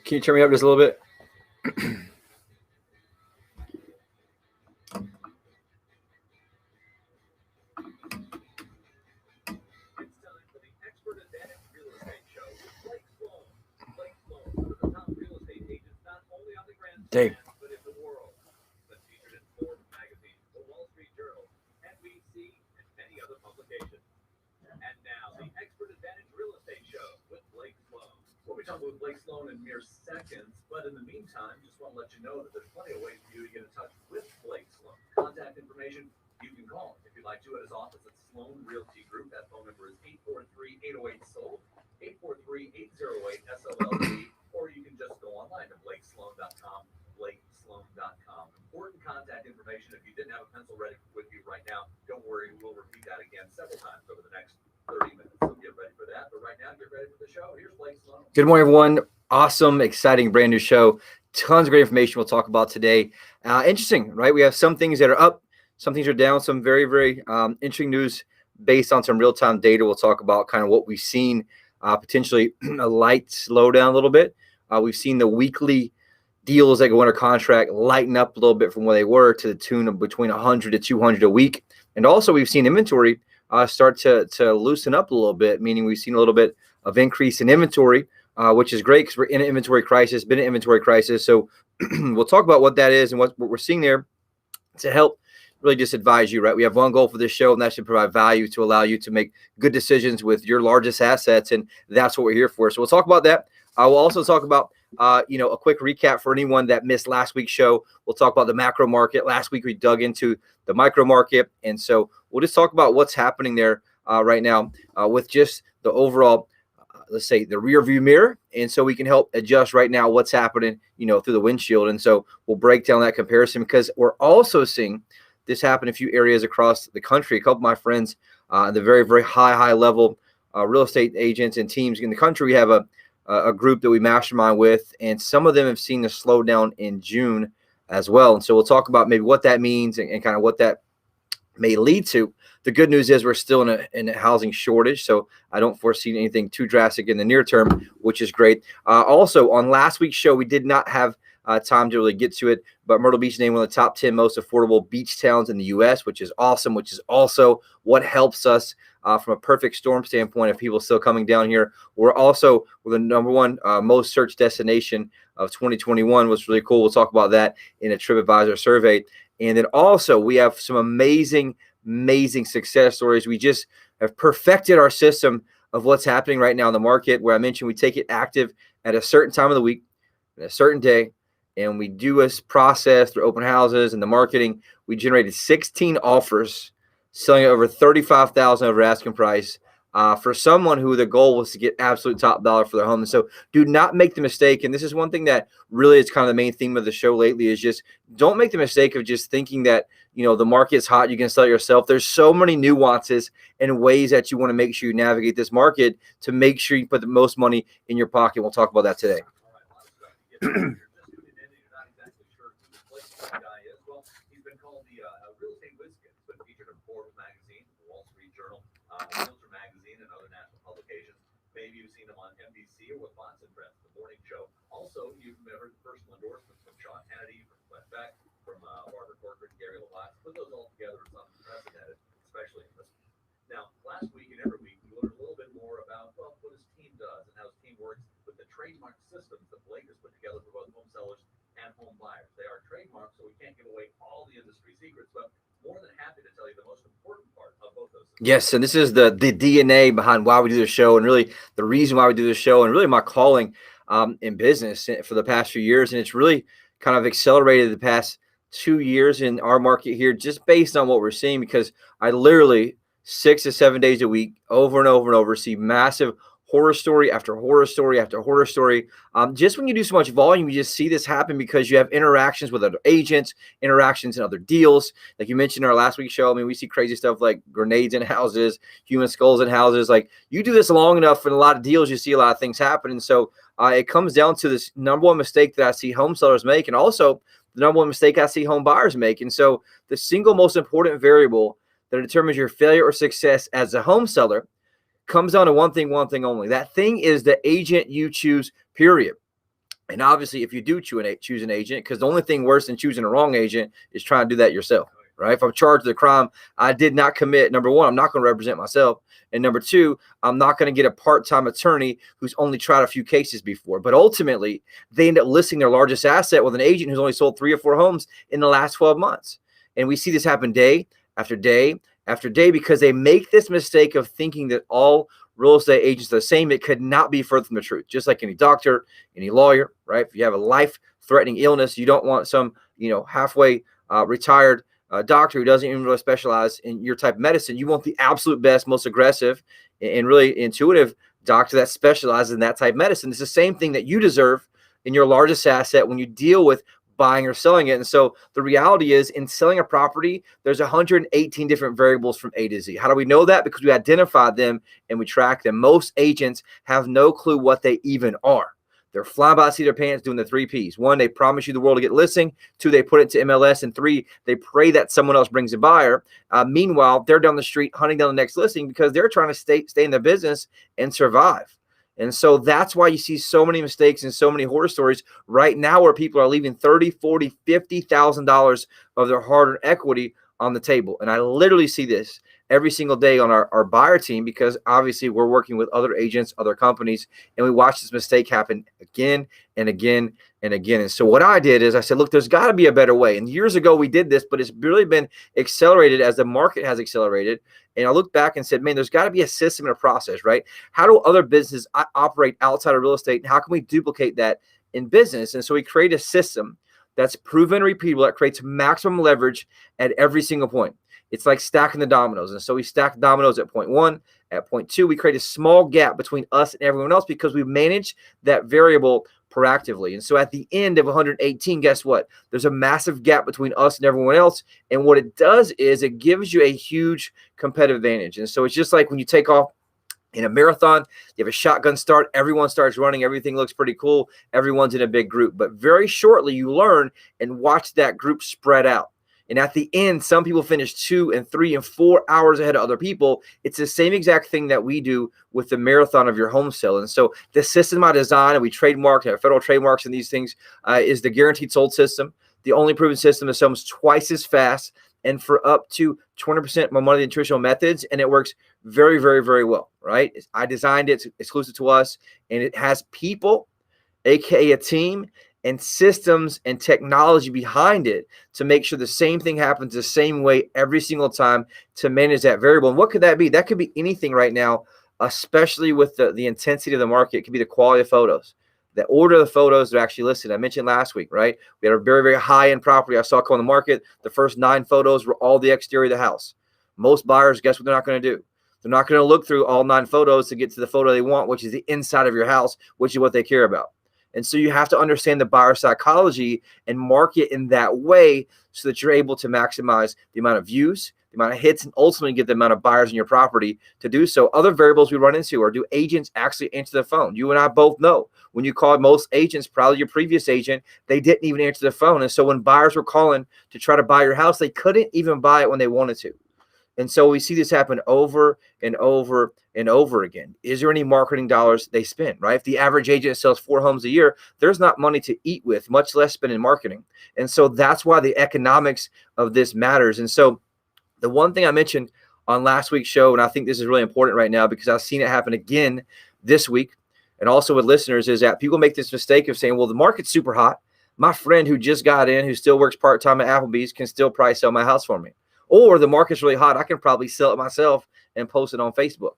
Can you turn me up just a little bit? Dave. We'll be talking with Blake Sloan in mere seconds, but in the meantime, just want to let you know that there's plenty of ways for you to get in touch with Blake Sloan. Contact information, you can call him if you'd like to at his office at Sloan Realty Group. That phone number is 843-808-SOLD, 843-808-SOLD, or you can just go online to blakesloan.com, blakesloan.com. Important contact information. If you didn't have a pencil ready with you right now, don't worry, we'll repeat that again several times over the next 30 minutes. So get ready for that. But right now, get ready for the show. Here's Blake Sloan. Good morning, everyone. Awesome, exciting, brand new show. Tons of great information we'll talk about today. Interesting, right? We have some things that are up, some things are down, some very, very interesting news based on some real-time data. We'll talk about kind of what we've seen, potentially a light slowdown a little bit. We've seen the weekly deals that go under contract lighten up a little bit from where they were to the tune of between 100 to 200 a week. And also we've seen inventory start to loosen up a little bit, meaning we've seen a little bit of increase in inventory, which is great because we're in an inventory crisis, been an inventory crisis. So we'll talk about what that is and what we're seeing there to help really just advise you, right? We have one goal for this show, and that should provide value to allow you to make good decisions with your largest assets, and that's what we're here for. So we'll talk about that. We'll also talk about a quick recap for anyone that missed last week's show. We'll talk about the macro market. Last week we dug into the micro market, and so we'll just talk about what's happening there right now with just the overall, let's say, the rear view mirror, and so we can help adjust right now what's happening, through the windshield. And so we'll break down that comparison because we're also seeing this happen in a few areas across the country. A couple of my friends, the very, very high level real estate agents and teams in the country, we have a group that we mastermind with, and some of them have seen a slowdown in June as well. And so we'll talk about maybe what that means and kind of what that may lead to. The good news is we're still in a housing shortage, so I don't foresee anything too drastic in the near term, which is great. Also, on last week's show, we did not have time to really get to it, but Myrtle Beach is named one of the top 10 most affordable beach towns in the U.S., which is awesome, which is also what helps us from a perfect storm standpoint of people still coming down here. We're the number one most searched destination of 2021, which was really cool. We'll talk about that in a TripAdvisor survey. And then also we have some amazing success stories. We just have perfected our system of what's happening right now in the market, where I mentioned we take it active at a certain time of the week, at a certain day, and we do a process through open houses and the marketing. We generated 16 offers, selling over $35,000 over asking price for someone who the goal was to get absolute top dollar for their home. And so do not make the mistake. And this is one thing that really is kind of the main theme of the show lately, is just don't make the mistake of just thinking that, the market's hot, you can sell it yourself. There's so many nuances and ways that you want to make sure you navigate this market to make sure you put the most money in your pocket. We'll talk about that today. Realtor Magazine, and other national publications. Maybe you've seen him on NBC or with Bonds and Friends, the morning show. Also, you've heard personal endorsements from Sean Hannity, from Glenn Beck, from Barbara Corcoran, Gary LaValle. Put those all together is unprecedented, especially in this. Now, last week and every week, we learned a little bit more about what his team does and how his team works with the trademark systems that Blake has put together for both home sellers and home buyers. They are trademarked, so we can't give away all the industry secrets, but more than happy to tell you the most important part of both those. Yes, and this is the DNA behind why we do the show, and really the reason why we do the show, and really my calling in business for the past few years. And it's really kind of accelerated the past 2 years in our market here, just based on what we're seeing, because I literally 6 to 7 days a week, over and over and over, see massive horror story after horror story after horror story. Just when you do so much volume, you just see this happen because you have interactions with other agents, interactions in other deals. Like you mentioned in our last week's show, we see crazy stuff like grenades in houses, human skulls in houses. Like, you do this long enough in a lot of deals, you see a lot of things happen. And so it comes down to this number one mistake that I see home sellers make, and also the number one mistake I see home buyers make. And so the single most important variable that determines your failure or success as a home seller comes down to one thing only. That thing is the agent you choose, period. And obviously, if you do choose an agent, because the only thing worse than choosing a wrong agent is trying to do that yourself, right? If I'm charged with a crime I did not commit, number one, I'm not going to represent myself. And number two, I'm not going to get a part-time attorney who's only tried a few cases before. But ultimately, they end up listing their largest asset with an agent who's only sold 3 or 4 homes in the last 12 months. And we see this happen day after day after day because they make this mistake of thinking that all real estate agents are the same. It could not be further from the truth. Just like any doctor, any lawyer, right? If you have a life-threatening illness, you don't want some, halfway retired doctor who doesn't even really specialize in your type of medicine. You want the absolute best, most aggressive, and really intuitive doctor that specializes in that type of medicine. It's the same thing that you deserve in your largest asset when you deal with buying or selling it. And so the reality is, in selling a property, there's 118 different variables from A to Z. How do we know that? Because we identified them and we track them. Most agents have no clue what they even are. They're flying by the seat of their pants doing the 3 Ps. 1, they promise you the world to get listing. 2, they put it to MLS. And 3, they pray that someone else brings a buyer. Meanwhile, they're down the street hunting down the next listing because they're trying to stay in the business and survive. And so that's why you see so many mistakes and so many horror stories right now where people are leaving $30,000, $40,000, $50,000 of their hard-earned equity on the table. And I literally see this every single day on our buyer team because obviously we're working with other agents, other companies, and we watch this mistake happen again and again and again. And so what I did is I said, look, there's got to be a better way. And years ago we did this, but it's really been accelerated as the market has accelerated. And I looked back and said, man, there's got to be a system and a process, right? How do other businesses operate outside of real estate? And how can we duplicate that in business? And so we create a system that's proven and repeatable that creates maximum leverage at every single point. It's like stacking the dominoes. And so we stack dominoes at point 1. At point 2, we create a small gap between us and everyone else because we manage that variable proactively. And so at the end of 118, guess what? There's a massive gap between us and everyone else. And what it does is it gives you a huge competitive advantage. And so it's just like when you take off in a marathon, you have a shotgun start, everyone starts running, everything looks pretty cool, everyone's in a big group. But very shortly, you learn and watch that group spread out. And at the end, some people finish 2 and 3 and 4 hours ahead of other people. It's the same exact thing that we do with the marathon of your home sale. And so the system I designed, and we trademarked, have federal trademarks and these things, is the guaranteed sold system. The only proven system is almost twice as fast and for up to 20% more money than traditional methods. And it works very, very, very well, right? I designed it, it's exclusive to us, and it has people, AKA a team, and systems and technology behind it to make sure the same thing happens the same way every single time to manage that variable. And what could that be? That could be anything right now, especially with the intensity of the market. It could be the quality of photos, the order of the photos that are actually listed. I mentioned last week, right? We had a very, very high-end property I saw come on the market. The first 9 photos were all the exterior of the house. Most buyers, guess what they're not going to do? They're not going to look through all 9 photos to get to the photo they want, which is the inside of your house, which is what they care about. And so you have to understand the buyer psychology and market in that way so that you're able to maximize the amount of views, the amount of hits, and ultimately get the amount of buyers in your property to do so. Other variables we run into are, do agents actually answer the phone? You and I both know when you called most agents, probably your previous agent, they didn't even answer the phone. And so when buyers were calling to try to buy your house, they couldn't even buy it when they wanted to. And so we see this happen over and over and over again. Is there any marketing dollars they spend, right? If the average agent sells 4 homes a year, there's not money to eat with, much less spend in marketing. And so that's why the economics of this matters. And so the one thing I mentioned on last week's show, and I think this is really important right now because I've seen it happen again this week and also with listeners, is that people make this mistake of saying, well, the market's super hot. My friend who just got in, who still works part-time at Applebee's, can still probably sell my house for me. Or the market's really hot, I can probably sell it myself and post it on Facebook.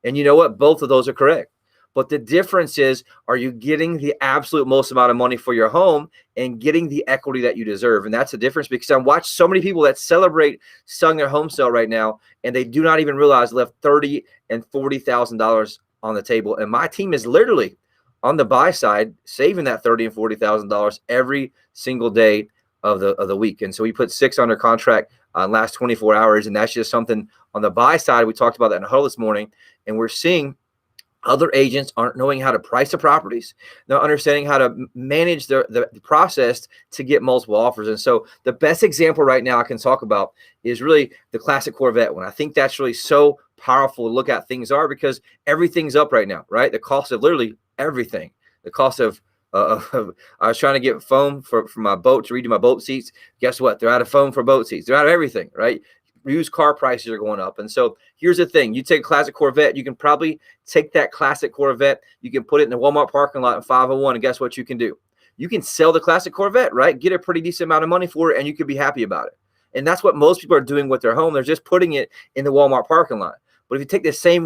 And you know what? Both of those are correct. But the difference is, are you getting the absolute most amount of money for your home and getting the equity that you deserve? And that's the difference, because I watch so many people that celebrate selling their home sale right now, and they do not even realize they left $30,000 and $40,000 on the table. And my team is literally on the buy side saving that $30,000 and $40,000 every single day of the week. And so we put 6 under contract last 24 hours. And that's just something on the buy side. We talked about that in the huddle this morning. And we're seeing other agents aren't knowing how to price the properties. They're understanding how to manage the process to get multiple offers. And so the best example right now I can talk about is really the classic Corvette one. I think that's really so powerful to look at things are, because everything's up right now, right? The cost of literally everything, the cost of I was trying to get foam for my boat to redo my boat seats. Guess what? They're out of foam for boat seats. They're out of everything, right? Used car prices are going up. And so here's the thing. You take a classic Corvette, you can probably take that classic Corvette, you can put it in the Walmart parking lot in 501, and guess what you can do? You can sell the classic Corvette, right? Get a pretty decent amount of money for it, and you can be happy about it. And that's what most people are doing with their home. They're just putting it in the Walmart parking lot. But if you take the same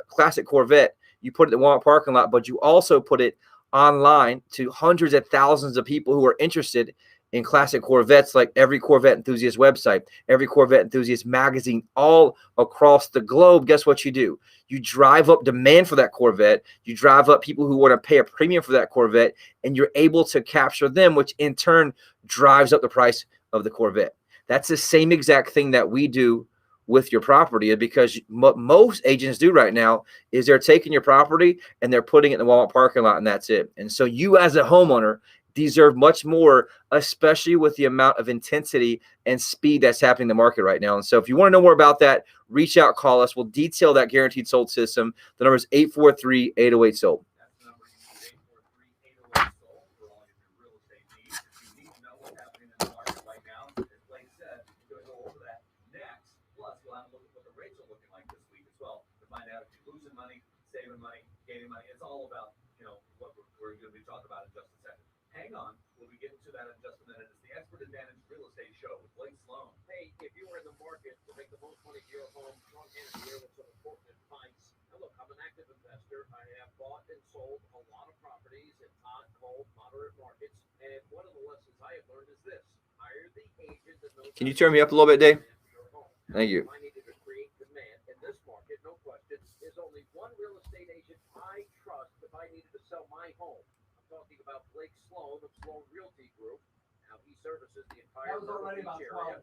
classic Corvette, you put it in the Walmart parking lot, but you also put it online to hundreds of thousands of people who are interested in classic Corvettes, like every Corvette enthusiast website, every Corvette enthusiast magazine, all across the globe. Guess what you do? You drive up demand for that Corvette. You drive up people who want to pay a premium for that Corvette, and you're able to capture them, which in turn drives up the price of the Corvette. That's the same exact thing that we do with your property, because what most agents do right now is they're taking your property and they're putting it in the Walmart parking lot, and that's it. And so you as a homeowner deserve much more, especially with the amount of intensity and speed that's happening in the market right now. And so if you want to know more about that, reach out, call us. We'll detail that guaranteed sold system. The number is 843-808-SOLD. That's the number you need, 843-808-SOLD, for all of your real estate needs. If you need to know what's happening in the market right now, as Blake said, we're going to go over that next. Plus, we'll have a look at what the rates are looking like this week as well, to find out if you're losing money, saving money, gaining money. It's all about, what we're going to be talking about in just a second. Hang on, we'll be getting to that in just a minute. It's the Expert Advantage Real Estate Show with Blake Sloan. Hey, if you were in the market to make the most money for your home, strong-handed here with some important advice. Now, look, I'm an active investor. I have bought and sold a lot of properties in hot, cold, moderate markets. And one of the lessons I have learned is this: hire the agent that knows. Can you turn me up a little bit, Dave? Thank you. I needed to create demand in this market, no question. There's only one real estate agent I trust if I needed to sell my home. Talking about Blake Sloan of Sloan Realty Group. Now he services the entire Myrtle Beach area.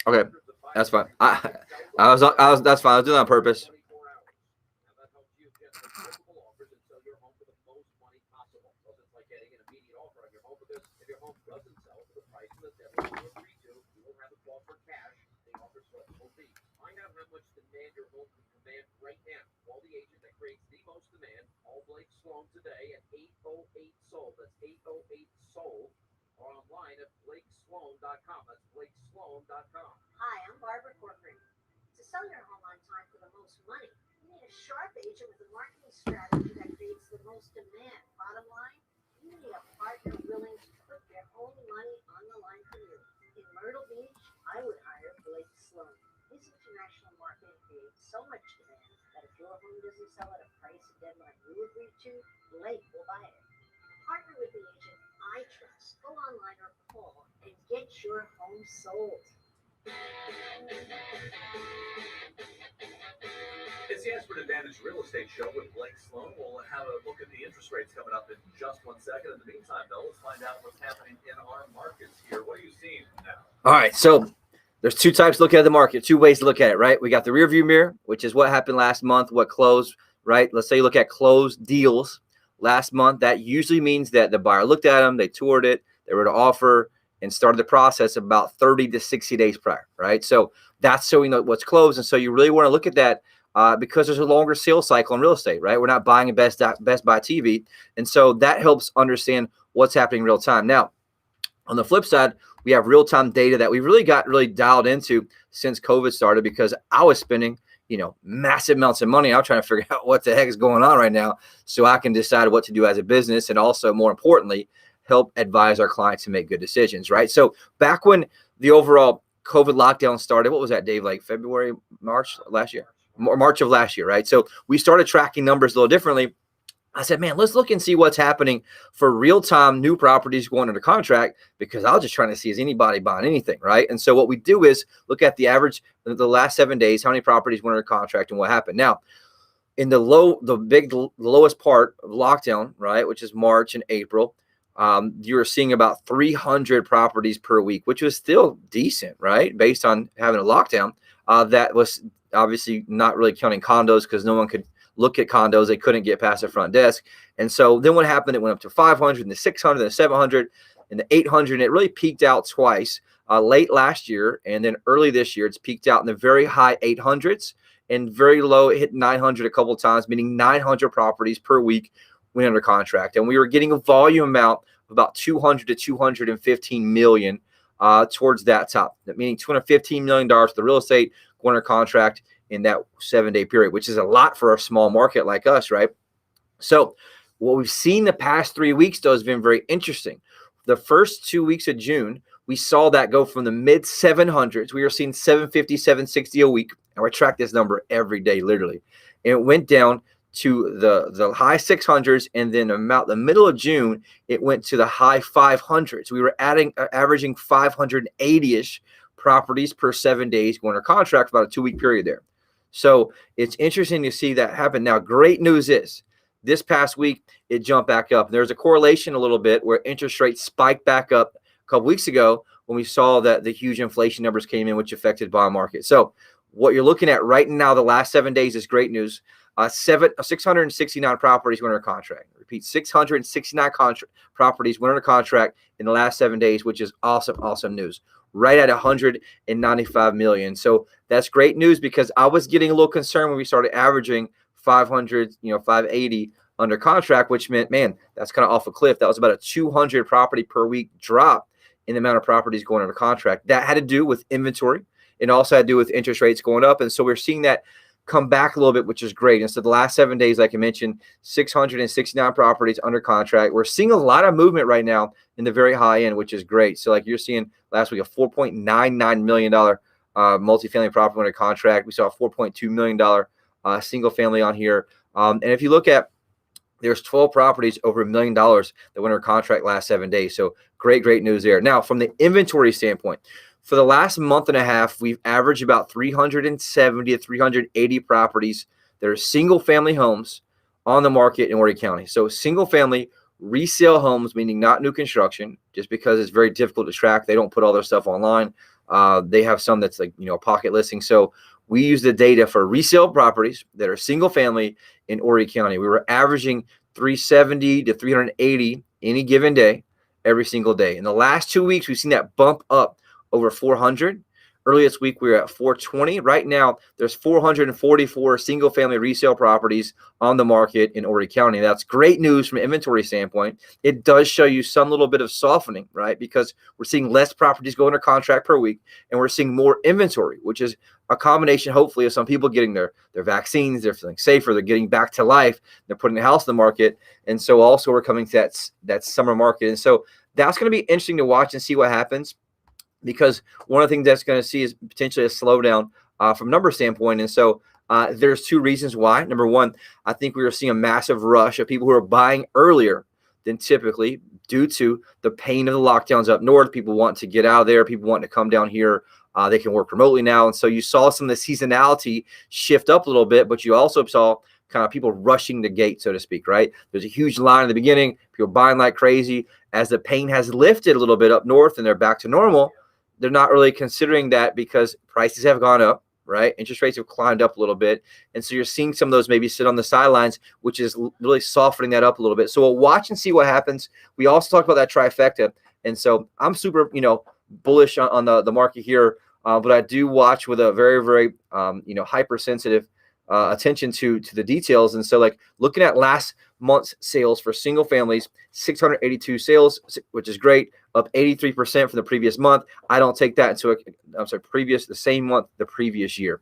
Okay, that's fine. That's fine. I was doing that on purpose. Now that helps you generate multiple offers and sell your home for the most money possible. So it's like getting an immediate offer on your home, because if your home doesn't sell for the price that you agree to, you will have a call for cash. They offer flexible fees. Find out how much demand your home can command right now. Call the agent that creates the most demand. Call Blake Sloan today at 808-SOLD. That's 808-SOLD. Or online at blakesloan.com. That's blakesloan.com. Hi, I'm Barbara Corcoran. To sell your home on time for the most money, you need a sharp agent with a marketing strategy that creates the most demand. Bottom line, you need a partner willing to put their own money on the line for you. In Myrtle Beach, I would hire Blake Sloan. His international marketing creates so much demand that if your home doesn't sell at a price and deadline you agreed to, Blake will buy it. Partner with the agent I trust. Go online or call and get your home sold. It's the Expert Advantage Real Estate Show with Blake Sloan. We'll have a look at the interest rates coming up in just 1 second. In the meantime, though, let's find out what's happening in our markets here. What are you seeing now? All right, so there's two types to look at the market, two ways to look at it, right? We got the rear view mirror, which is what happened last month, what closed, right? Let's say you look at closed deals last month. That usually means that the buyer looked at them, they toured it, they were to offer, and started the process about 30 to 60 days prior, right? So that's showing what's closed. And so you really want to look at that because there's a longer sales cycle in real estate, right? We're not buying a Best Buy TV. And so that helps understand what's happening in real time. Now, on the flip side, we have real-time data that we really got dialed into since COVID started, because I was spending, massive amounts of money. I'm trying to figure out what the heck is going on right now so I can decide what to do as a business, and also, more importantly, help advise our clients to make good decisions, right? So back when the overall COVID lockdown started, what was that, Dave? Like February, March last year? March of last year, right? So we started tracking numbers a little differently. I said, man, let's look and see what's happening for real-time new properties going under contract, because I was just trying to see, is anybody buying anything, right? And so what we do is look at the average, the last 7 days, how many properties went under contract and what happened. Now, in the lowest part of lockdown, right, which is March and April, you were seeing about 300 properties per week, which was still decent, right, based on having a lockdown. That was obviously not really counting condos, because no one could look at condos. They couldn't get past the front desk. And so then what happened, it went up to 500 and the 600 and the 700 and the 800. And it really peaked out twice, late last year. And then early this year, it's peaked out in the very high 800s and very low. It hit 900 a couple of times, meaning 900 properties per week went under contract, and we were getting a volume amount of about 200 to 215 million towards that top, meaning $215 million for the real estate going under contract in that 7-day period, which is a lot for a small market like us, right? So what we've seen the past 3 weeks, though, has been very interesting. The first 2 weeks of June, we saw that go from the mid 700s. We were seeing 750, 760 a week. And we track this number every day, literally. And it went down to the high 600s, and then about the middle of June, it went to the high 500s. We were averaging 580-ish properties per 7 days going under contract for about a 2-week period there. So it's interesting to see that happen. Now, great news is this past week, it jumped back up. There's a correlation a little bit where interest rates spiked back up a couple weeks ago when we saw that the huge inflation numbers came in, which affected bond market. So what you're looking at right now, the last 7 days, is great news. 669 properties went under contract. Repeat, 669 properties went under contract in the last 7 days, which is awesome news. Right at 195 million. So that's great news, because I was getting a little concerned when we started averaging 500, 580 under contract, which meant, man, that's kind of off a cliff. That was about a 200 property per week drop in the amount of properties going under contract. That had to do with inventory, and also had to do with interest rates going up. And so we're seeing that come back a little bit, which is great. And so the last 7 days, like I mentioned, 669 properties under contract. We're seeing a lot of movement right now in the very high end, which is great. So like you're seeing last week, a $4.99 million multifamily property under contract. We saw a $4.2 million single family on here. And if you look at, there's 12 properties over $1 million that went under contract last 7 days. So great news there. Now, from the inventory standpoint, for the last month and a half, we've averaged about 370 to 380 properties that are single family homes on the market in Horry County. So single family resale homes, meaning not new construction, just because it's very difficult to track. They don't put all their stuff online. They have some that's like, a pocket listing. So we use the data for resale properties that are single family in Horry County. We were averaging 370 to 380 any given day, every single day. In the last 2 weeks, we've seen that bump up over 400. Earlier this week, we were at 420. Right now, there's 444 single-family resale properties on the market in Horry County. That's great news from an inventory standpoint. It does show you some little bit of softening, right? Because we're seeing less properties go under contract per week, and we're seeing more inventory, which is a combination, hopefully, of some people getting their vaccines. They're feeling safer. They're getting back to life. They're putting a house in the market. And so also we're coming to that summer market. And so that's going to be interesting to watch and see what happens, because one of the things that's going to see is potentially a slowdown from number standpoint. And so there's two reasons why. Number one, I think we are seeing a massive rush of people who are buying earlier than typically due to the pain of the lockdowns up north. People want to get out of there. People want to come down here. They can work remotely now. And so you saw some of the seasonality shift up a little bit, but you also saw kind of people rushing the gate, so to speak, right? There's a huge line in the beginning, people buying like crazy. As the pain has lifted a little bit up north and they're back to normal, they're not really considering that because prices have gone up, right? Interest rates have climbed up a little bit. And so you're seeing some of those maybe sit on the sidelines, which is really softening that up a little bit. So we'll watch and see what happens. We also talked about that trifecta. And so I'm super, bullish on the market here. But I do watch with a very, very, hypersensitive attention to the details. And so like looking at last month's sales for single families, 682 sales, which is great, up 83% from the previous month. I don't take that into the same month the previous year.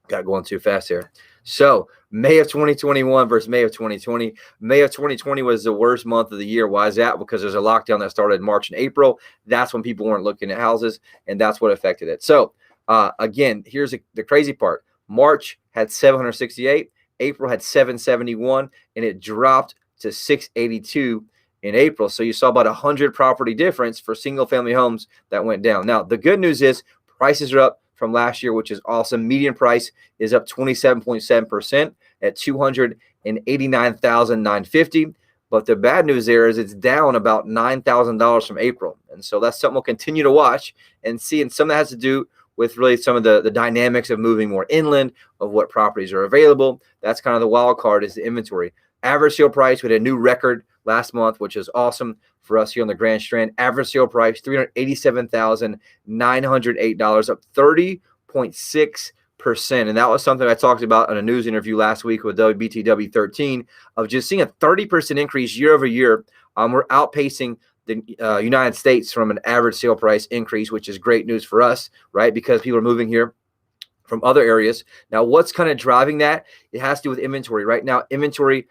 Got going too fast here. So May of 2021 versus May of 2020. May of 2020 was the worst month of the year. Why is that? Because there's a lockdown that started in March and April. That's when people weren't looking at houses, and that's what affected it. So again, here's the crazy part. March had 768, April had 771, and it dropped to 682 in April. So you saw about 100 property difference for single family homes that went down. Now, the good news is prices are up from last year, which is awesome. Median price is up 27.7% at $289,950. But the bad news there is it's down about $9,000 from April. And so that's something we'll continue to watch and see. And some of that has to do with really some of the dynamics of moving more inland, of what properties are available. That's kind of the wild card, is the inventory. Average sale price, we had a new record last month, which is awesome for us here on the Grand Strand. Average sale price, $387,908, up 30.6% And that was something I talked about in a news interview last week with WBTW 13 of just seeing a 30% increase year over year. We're outpacing the United States from an average sale price increase, which is great news for us, right? Because people are moving here from other areas. Now, what's kind of driving that? It has to do with inventory. Right now, inventory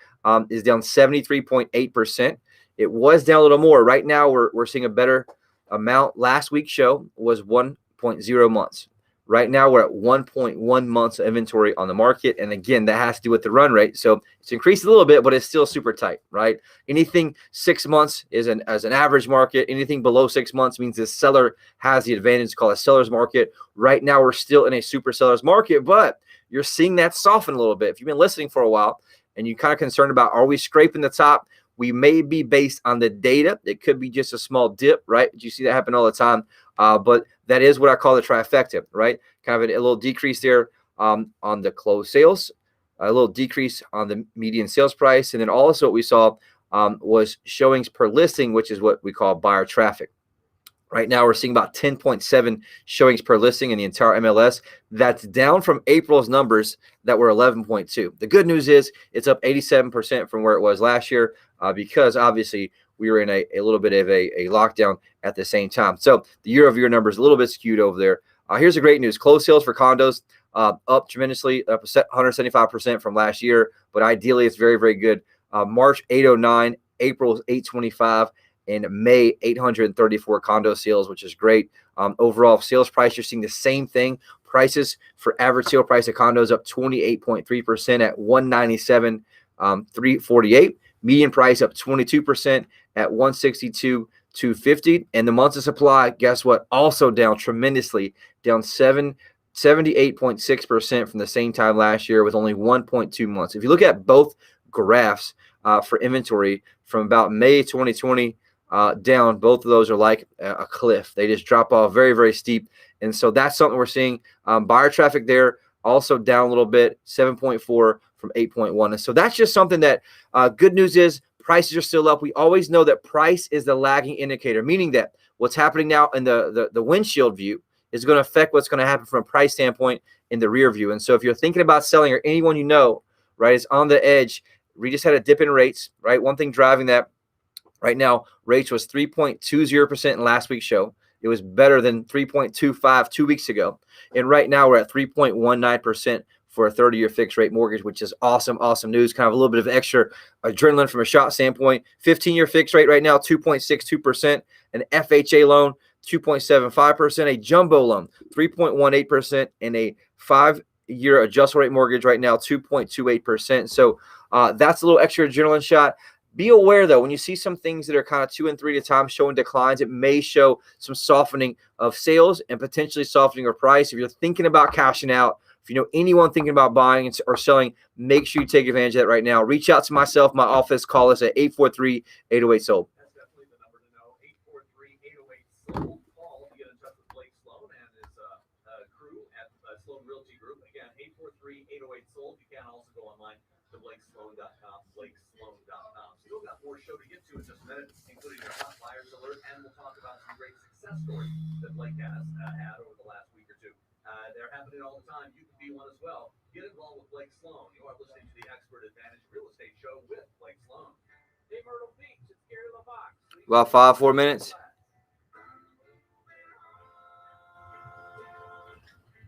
is down 73.8%. It was down a little more. Right now, we're seeing a better amount. Last week's show was 1.0 months. Right now, we're at 1.1 months of inventory on the market. And again, that has to do with the run rate. So it's increased a little bit, but it's still super tight, right? Anything 6 months is as an average market. Anything below 6 months means the seller has the advantage. It's called a seller's market. Right now, we're still in a super seller's market, but you're seeing that soften a little bit. If you've been listening for a while and you're kind of concerned about, are we scraping the top? We may be based on the data. It could be just a small dip, right? You see that happen all the time. But that is what I call the trifecta, right? Kind of a little decrease there on the closed sales, a little decrease on the median sales price. And then also what we saw was showings per listing, which is what we call buyer traffic. Right now, we're seeing about 10.7 showings per listing in the entire MLS. That's down from April's numbers that were 11.2. The good news is it's up 87% from where it was last year because obviously we were in a little bit of a lockdown at the same time. So the year-over-year number is a little bit skewed over there. Here's the great news. Closed sales for condos up tremendously, up 175% from last year, but ideally it's very, very good. March 809, April 825. In May, 834 condo sales, which is great. Overall sales price, you're seeing the same thing. Prices for average sale price of condos up 28.3% at $197,348. Median price up 22% at $162,250. And the months of supply, guess what? Also down tremendously, down 78.6% from the same time last year with only 1.2 months. If you look at both graphs for inventory from about May 2020 down, both of those are like a cliff. They just drop off very, very steep. And so that's something we're seeing. Buyer traffic there also down a little bit, 7.4 from 8.1. And so that's just something that good news is prices are still up. We always know that price is the lagging indicator, meaning that what's happening now in the windshield view is going to affect what's going to happen from a price standpoint in the rear view. And so if you're thinking about selling or anyone you know, right, is on the edge, we just had a dip in rates, right? One thing driving that right now, rates was 3.20% in last week's show. It was better than 3.25 2 weeks ago. And right now we're at 3.19% for a 30-year fixed rate mortgage, which is awesome, awesome news. Kind of a little bit of extra adrenaline from a shot standpoint. 15-year fixed rate right now, 2.62%. An FHA loan, 2.75%. A jumbo loan, 3.18%. And a 5-year adjustable rate mortgage right now, 2.28%. So that's a little extra adrenaline shot. Be aware, though, when you see some things that are kind of 2 and 3 at a time showing declines, it may show some softening of sales and potentially softening of price. If you're thinking about cashing out, if you know anyone thinking about buying or selling, make sure you take advantage of that right now. Reach out to myself, my office. Call us at 843-808-SOLD. That's definitely the number to know. 843-808-SOLD. Call to get in touch with Blake Sloan and his crew at Sloan Realty Group. Again, 843-808-SOLD. You can also go online to blakesloan.com, blakesloan.com. Still got more show to get to in just a minute, including our hot buyers alert, and we'll talk about some great success stories that Blake has had over the last week or two. They're happening all the time. You can be one as well. Get involved with Blake Sloan. You are listening to the Expert Advantage Real Estate Show with Blake Sloan. Hey, Myrtle Beach, it's Gary LaVox. About 5-4 minutes.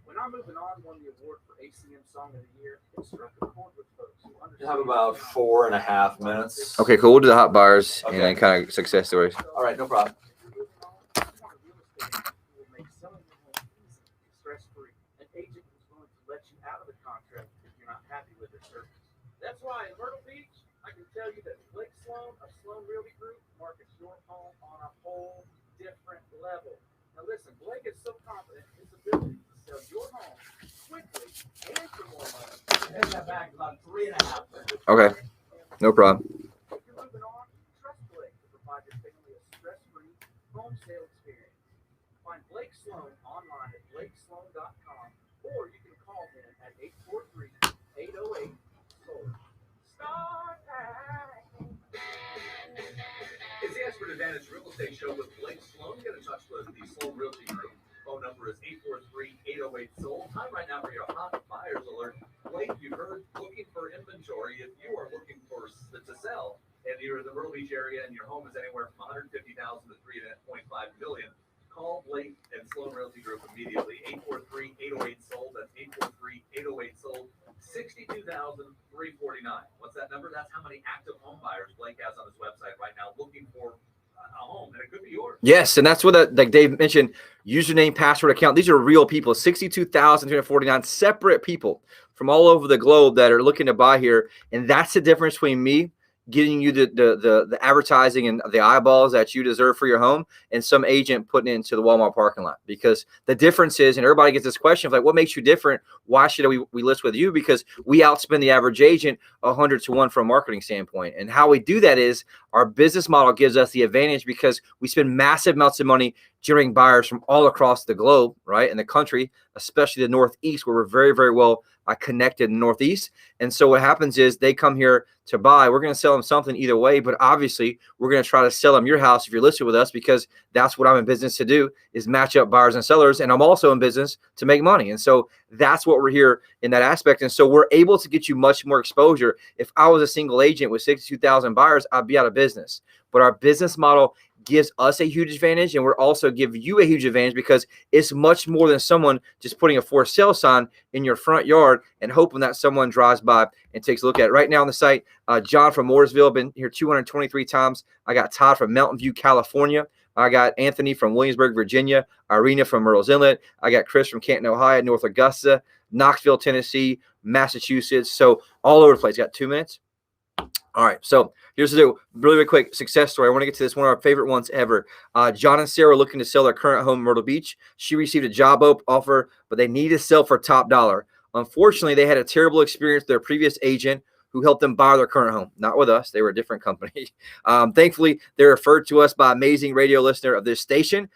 When Our Moving On won the award for ACM Song of the Year, it struck a chord with folks who You understand. have about 4.5 minutes. Okay, cool. We'll do the hot buyers and Okay. then kind of success stories. All right, no problem. Stress-free. An agent who's willing to let you out of the contract if you're not happy with their service. That's why in Myrtle Beach, I can tell you that Blake Sloan of Sloan Realty Group markets your home on a whole different level. Now listen, Blake is so confident in his ability to sell your home quickly and for more money. Take that back about 3.5 minutes. Okay, no problem. If you're moving on, trust Blake to provide your family a stress-free home sale experience. Find Blake Sloan online at blakesloan.com, or you can call him at 843-808-SOLD. Start acting. It's the Expert Advantage Real Estate Show with Blake Sloan. Get in touch with the Sloan Realty Group Phone number is 843-808-SOLD. Time right now for your hot buyers alert. Blake, you heard looking for inventory. If you are looking for to sell and you're in the Myrtle Beach area and your home is anywhere from $150,000 to $3.5 million, call Blake and Sloan Realty Group immediately. 843-808-SOLD. That's 843-808-SOLD. $62,349. What's that number? That's how many active home buyers Blake has on his website right now looking for a home, and it could be yours. Yes, and that's what like Dave mentioned, username, password, account. These are real people, 62,349 separate people from all over the globe that are looking to buy here. And that's the difference between me getting you the advertising and the eyeballs that you deserve for your home and some agent putting it into the Walmart parking lot. Because the difference is, and everybody gets this question of like, what makes you different? Why should we list with you? Because we outspend the average agent 100 to 1 from a marketing standpoint. And how we do that is our business model gives us the advantage because we spend massive amounts of money generating buyers from all across the globe, right? In the country, especially the Northeast, where we're very, very well connected in the Northeast. And so what happens is they come here to buy. We're going to sell them something either way, but obviously we're going to try to sell them your house if you're listed with us, because that's what I'm in business to do, is match up buyers and sellers. And I'm also in business to make money. And so that's what we're here in that aspect. And so we're able to get you much more exposure. If I was a single agent with 62,000 buyers, I'd be out of business. But our business model gives us a huge advantage, and we're also give you a huge advantage because it's much more than someone just putting a for sale sign in your front yard and hoping that someone drives by and takes a look at it. Right now on the site, John from Mooresville, been here 223 times. I got Todd from Mountain View, California. I got Anthony from Williamsburg, Virginia. Irina from Myrtle's Inlet. I got Chris from Canton, Ohio, North Augusta, Knoxville, Tennessee, Massachusetts. So all over the place. Got 2 minutes. All right, so here's the really, really quick success story. I want to get to this, one of our favorite ones ever. John and Sarah are looking to sell their current home in Myrtle Beach. She received a job offer, but they needed to sell for top dollar. Unfortunately, they had a terrible experience with their previous agent who helped them buy their current home. Not with us. They were a different company. Thankfully, they're referred to us by an amazing radio listener of this station.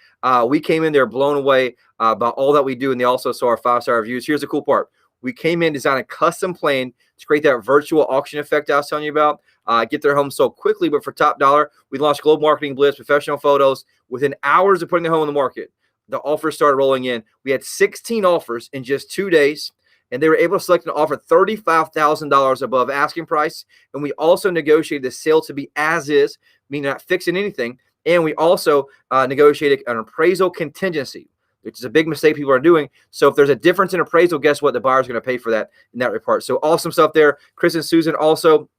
We came in there blown away by all that we do, and they also saw our 5-star reviews. Here's the cool part. We came in, designed a custom plan to create that virtual auction effect I was telling you about. Get their home sold quickly, but for top dollar. We launched Global Marketing Blitz, professional photos. Within hours of putting the home on the market, the offers started rolling in. We had 16 offers in just 2 days, and they were able to select an offer $35,000 above asking price. And we also negotiated the sale to be as is, meaning not fixing anything. And we also negotiated an appraisal contingency, which is a big mistake people are doing. So if there's a difference in appraisal, guess what? The buyer's going to pay for that in that report. So awesome stuff there. Chris and Susan also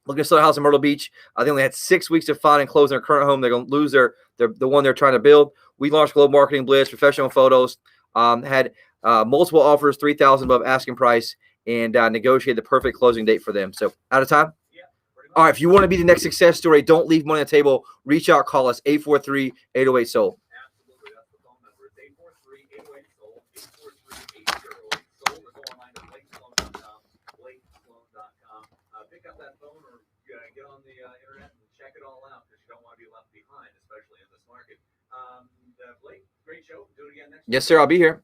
looking to sell a house in Myrtle Beach. They only had 6 weeks to find and close their current home. They're going to lose the one they're trying to build. We launched Global Marketing Blitz, professional photos, had multiple offers, $3,000 above asking price, and negotiated the perfect closing date for them. So out of time? All right, if you want to be the next success story, don't leave money on the table. Reach out, call us, 843-808-SOLD. Absolutely. That's the phone number. It's 843-808-SOLD, 843-808-SOLD, or go online to BlakeSloan.com, BlakeSloan.com. Pick up that phone or get on the internet and check it all out, because you don't want to be left behind, especially in this market. Blake, great show. Do it again next week. Yes, sir. I'll be here.